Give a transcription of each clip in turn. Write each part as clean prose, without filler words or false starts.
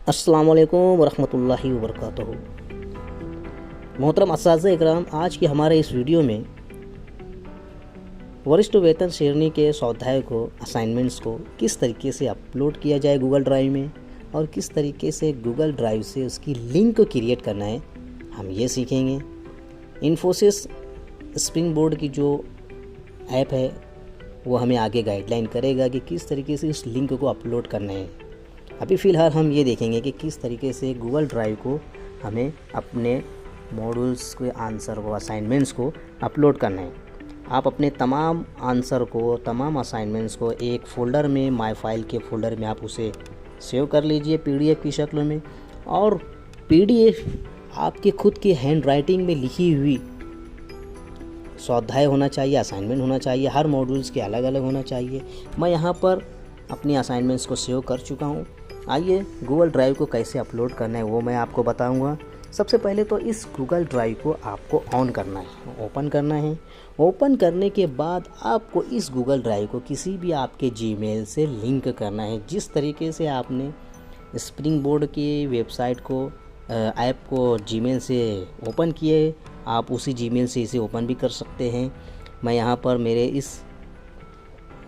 अस्सलाम वालेकुम वरहमतुल्लाहि वबरकातुहू। मोहतरम असातिज़ा इकराम, आज के हमारे इस वीडियो में वरिष्ठ वेतन श्रेणी के स्वाध्याय को, असाइनमेंट्स को किस तरीके से अपलोड किया जाए गूगल ड्राइव में और किस तरीके से गूगल ड्राइव से उसकी लिंक को क्रिएट करना है, हम ये सीखेंगे। इन्फोसिस स्प्रिंग बोर्ड की जो ऐप है वो हमें आगे गाइडलाइन करेगा कि किस तरीके से उस लिंक को अपलोड करना है। अभी फ़िलहाल हम ये देखेंगे कि किस तरीके से गूगल ड्राइव को हमें अपने मॉड्यूल्स के आंसर को, असाइनमेंट्स को अपलोड करना है। आप अपने तमाम आंसर को, तमाम असाइनमेंट्स को एक फ़ोल्डर में, माय फाइल के फ़ोल्डर में आप उसे सेव कर लीजिए पीडीएफ की शक्ल में। और पीडीएफ आपके खुद की हैंड राइटिंग में लिखी हुई स्वाध्याय होना चाहिए, असाइनमेंट होना चाहिए, हर मॉड्यूल्स के अलग अलग होना चाहिए। मैं यहाँ पर अपनी असाइनमेंट्स को सेव कर चुका हूँ। आइए गूगल ड्राइव को कैसे अपलोड करना है वो मैं आपको बताऊंगा। सबसे पहले तो इस गूगल ड्राइव को आपको ऑन करना है, ओपन करना है। ओपन करने के बाद आपको इस गूगल ड्राइव को किसी भी आपके जीमेल से लिंक करना है। जिस तरीके से आपने स्प्रिंग बोर्ड की वेबसाइट को, ऐप को जीमेल से ओपन किए, आप उसी जीमेल से इसे ओपन भी कर सकते हैं। मैं यहाँ पर मेरे इस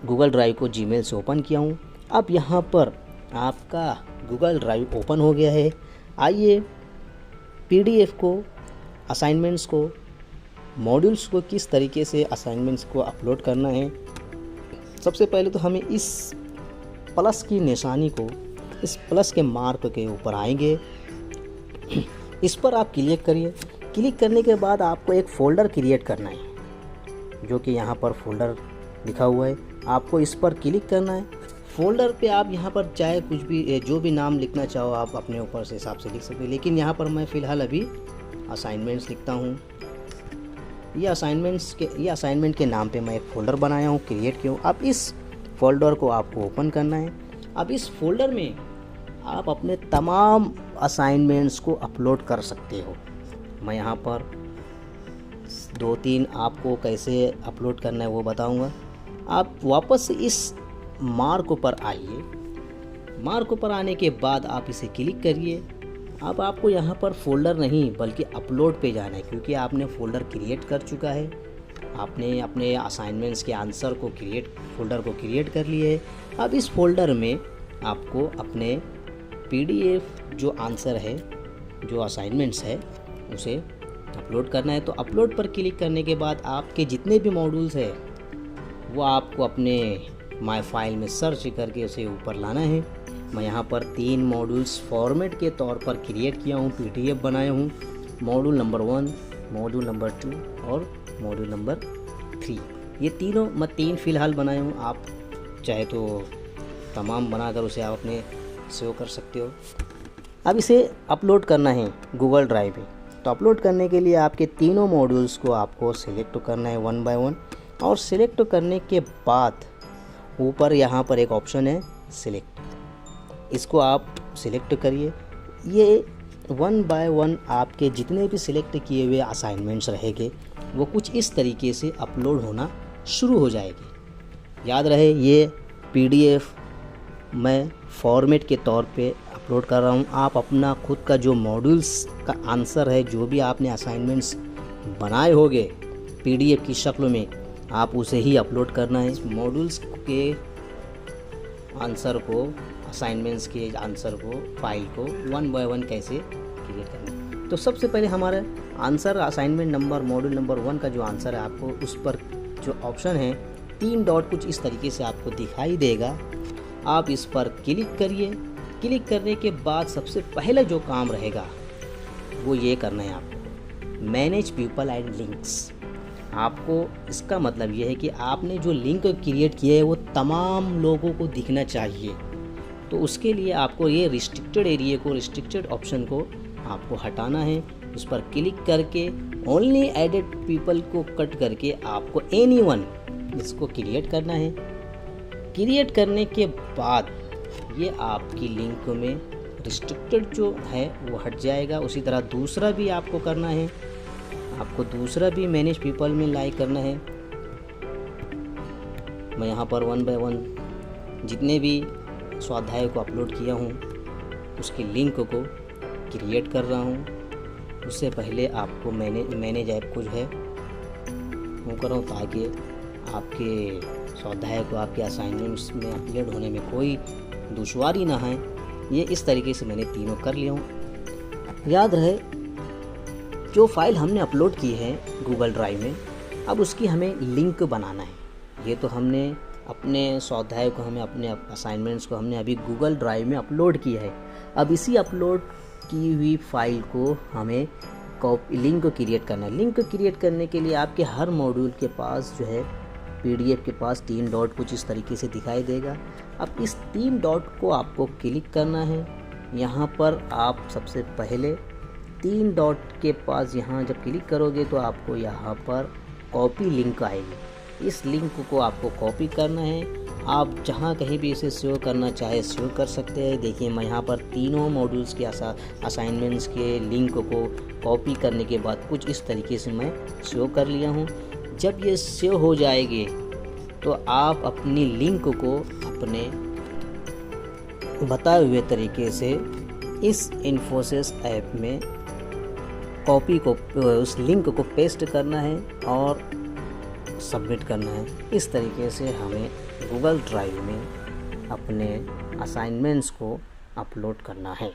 गूगल ड्राइव को जीमेल से ओपन किया हूँ। अब यहाँ पर आपका गूगल ड्राइव ओपन हो गया है। आइए पीडीएफ को, असाइनमेंट्स को, मॉड्यूल्स को किस तरीके से असाइनमेंट्स को अपलोड करना है। सबसे पहले तो हमें इस प्लस की निशानी को, इस प्लस के मार्क के ऊपर आएंगे, इस पर आप क्लिक करिए। क्लिक करने के बाद आपको एक फ़ोल्डर क्रिएट करना है, जो कि यहाँ पर फ़ोल्डर लिखा हुआ है। आपको इस पर क्लिक करना है। फ़ोल्डर पे आप यहाँ पर चाहे कुछ भी, जो भी नाम लिखना चाहो आप अपने ऊपर से हिसाब से लिख सकते हो, लेकिन यहाँ पर मैं फ़िलहाल अभी असाइनमेंट्स लिखता हूँ। ये असाइनमेंट के नाम पे मैं एक फ़ोल्डर बनाया हूँ, क्रिएट किया हूँ। अब इस फ़ोल्डर को आपको ओपन करना है। अब इस फ़ोल्डर में आप अपने तमाम असाइनमेंट्स को अपलोड कर सकते हो। मैं यहाँ पर 2-3 आपको कैसे अपलोड करना है वो बताऊँगा। आप वापस इस मार्क पर आइए। मार्क पर आने के बाद आप इसे क्लिक करिए। अब आपको यहाँ पर फ़ोल्डर नहीं बल्कि अपलोड पे जाना है, क्योंकि आपने फ़ोल्डर क्रिएट कर चुका है। आपने अपने असाइनमेंट्स के आंसर को फ़ोल्डर को क्रिएट कर लिए है। अब इस फ़ोल्डर में आपको अपने पीडीएफ जो आंसर है, जो असाइनमेंट्स है, उसे अपलोड करना है। तो अपलोड पर क्लिक करने के बाद आपके जितने भी मॉड्यूल्स है वो आपको अपने माय फाइल में सर्च करके उसे ऊपर लाना है। मैं यहाँ पर 3 मॉड्यूल्स फॉर्मेट के तौर पर क्रिएट किया हूँ, पीडीएफ बनाया हूँ। मॉड्यूल नंबर 1, मॉड्यूल नंबर 2 और मॉड्यूल नंबर 3। ये तीनों मैं 3 फ़िलहाल बनाए हूँ। आप चाहे तो तमाम बनाकर उसे आप अपने सेव कर सकते हो। अब इसे अपलोड करना है गूगल ड्राइव में। तो अपलोड करने के लिए आपके तीनों मॉड्यूल्स को आपको सिलेक्ट करना है 1 बाय 1। और सिलेक्ट करने के बाद ऊपर यहाँ पर एक ऑप्शन है सिलेक्ट, इसको आप सिलेक्ट करिए। ये 1 बाय 1 आपके जितने भी सिलेक्ट किए हुए असाइनमेंट्स रहेंगे वो कुछ इस तरीके से अपलोड होना शुरू हो जाएगी। याद रहे, ये पीडीएफ मैं फॉर्मेट के तौर पे अपलोड कर रहा हूँ। आप अपना खुद का जो मॉड्यूल्स का आंसर है, जो भी आपने असाइनमेंट्स बनाए होंगे पीडीएफ की शक्ल में, आप उसे ही अपलोड करना है। मॉड्यूल्स के आंसर को, असाइनमेंट्स के आंसर को, फाइल को 1 बाय 1 कैसे क्रिएट करना है। तो सबसे पहले हमारा answer, assignment number, module number 1 का जो आंसर है, आपको उस पर जो ऑप्शन है 3 डॉट कुछ इस तरीके से आपको दिखाई देगा। आप इस पर क्लिक करिए। क्लिक करने के बाद सबसे पहले जो काम रहेगा वो ये करना है आपको, मैनेज पीपल एंड लिंक्स। आपको इसका मतलब ये है कि आपने जो लिंक क्रिएट किया है वो तमाम लोगों को दिखना चाहिए। तो उसके लिए आपको ये रिस्ट्रिक्टेड एरिया को, रिस्ट्रिक्टेड ऑप्शन को आपको हटाना है। उस पर क्लिक करके ओनली एडेड पीपल को कट करके आपको एनीवन इसको क्रिएट करना है। क्रिएट करने के बाद ये आपकी लिंक में रिस्ट्रिक्टेड जो है वो हट जाएगा। उसी तरह दूसरा भी आपको करना है, आपको दूसरा भी मैनेज पीपल में लाइक करना है। मैं यहाँ पर 1 बाय 1 जितने भी स्वाध्याय को अपलोड किया हूँ उसकी लिंक को क्रिएट कर रहा हूँ। उससे पहले आपको मैनेज ऐप को जो है वो कर रहा हूँ, ताकि आपके स्वाध्याय को आपके असाइनमेंट्स में अपलोड होने में कोई दुश्वारी ना है। ये इस तरीके से मैंने तीनों कर लिया हूँ। याद रहे, जो फाइल हमने अपलोड की है गूगल ड्राइव में, अब उसकी हमें लिंक बनाना है। ये तो हमने अपने स्वाध्याय को, हमें अपने असाइनमेंट्स को हमने अभी गूगल ड्राइव में अपलोड किया है। अब इसी अपलोड की हुई फाइल को हमें लिंक को क्रिएट करना है। लिंक क्रिएट करने के लिए आपके हर मॉड्यूल के पास जो है PDF के पास 3 डॉट कुछ इस तरीके से दिखाई देगा। अब इस 3 डॉट को आपको क्लिक करना है। यहाँ पर आप सबसे पहले 3 डॉट के पास यहाँ जब क्लिक करोगे तो आपको यहाँ पर कॉपी लिंक आएगी। इस लिंक को आपको कॉपी करना है। आप जहाँ कहीं भी इसे सेव करना चाहे सेव कर सकते हैं। देखिए, मैं यहाँ पर तीनों मॉड्यूल्स के असाइनमेंट्स के लिंक को कॉपी करने के बाद कुछ इस तरीके से मैं सेव कर लिया हूँ। जब ये सेव हो जाएंगे तो आप अपनी लिंक को अपने बताए हुए तरीके से इस इन्फोसिस ऐप में कॉपी को, उस लिंक को पेस्ट करना है और सबमिट करना है। इस तरीके से हमें गूगल ड्राइव में अपने असाइनमेंट्स को अपलोड करना है।